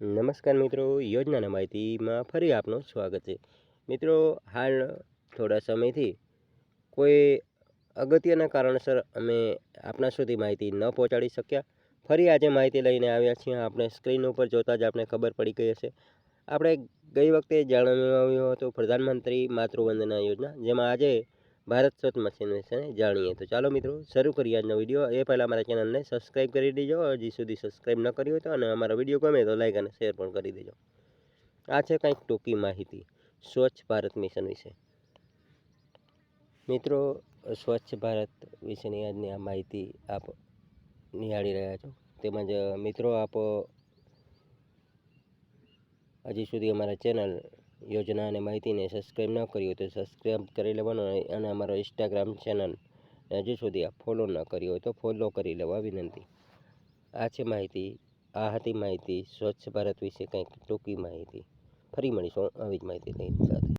નમસ્કાર મિત્રો, યોજનાના માહિતીમાં ફરી આપનું સ્વાગત છે. મિત્રો, હાલ થોડા સમયથી કોઈ અગત્યના કારણસર અમે આપના સુધી માહિતી ન પહોંચાડી શક્યા. ફરી આજે માહિતી લઈને આવ્યા છીએ. આપણે સ્ક્રીન ઉપર જોતાં જ આપણે ખબર પડી ગઈ હશે. આપણે ગઈ વખતે જણાવ્યું હતું પ્રધાનમંત્રી માતૃવંદના યોજના, જેમાં આજે ભારત સ્વચ્છ મિશન વિશે જાણીએ. તો ચાલો મિત્રો શરૂ કરીએ આજનો વિડીયો. એ પહેલાં અમારા ચેનલને સબસ્ક્રાઈબ કરી દેજો હજી સુધી સબસ્ક્રાઈબ ન કરી હોય તો, અને અમારા વિડીયો ગમે તો લાઈક અને શેર પણ કરી દેજો. આ છે કંઈક ટૂંકી માહિતી સ્વચ્છ ભારત મિશન વિશે. મિત્રો, સ્વચ્છ ભારત વિશેની આજની આ માહિતી આપ નિહાળી રહ્યા છો. તેમજ મિત્રો, આપ હજી સુધી અમારા ચેનલ યોજના અને માહિતીને સબસ્ક્રાઈબ ન કરી હોય તો સબસ્ક્રાઈબ કરી લેવાનું, અને અમારો ઇન્સ્ટાગ્રામ ચેનલ હજી સુધી આપ ફોલો ન કરી હોય તો ફોલો કરી લેવા વિનંતી. આ છે માહિતી. આ હતી માહિતી સ્વચ્છ ભારત વિશે કંઈક ટૂંકી માહિતી. ફરી મળીશું આવી જ માહિતી લઈને સાથે.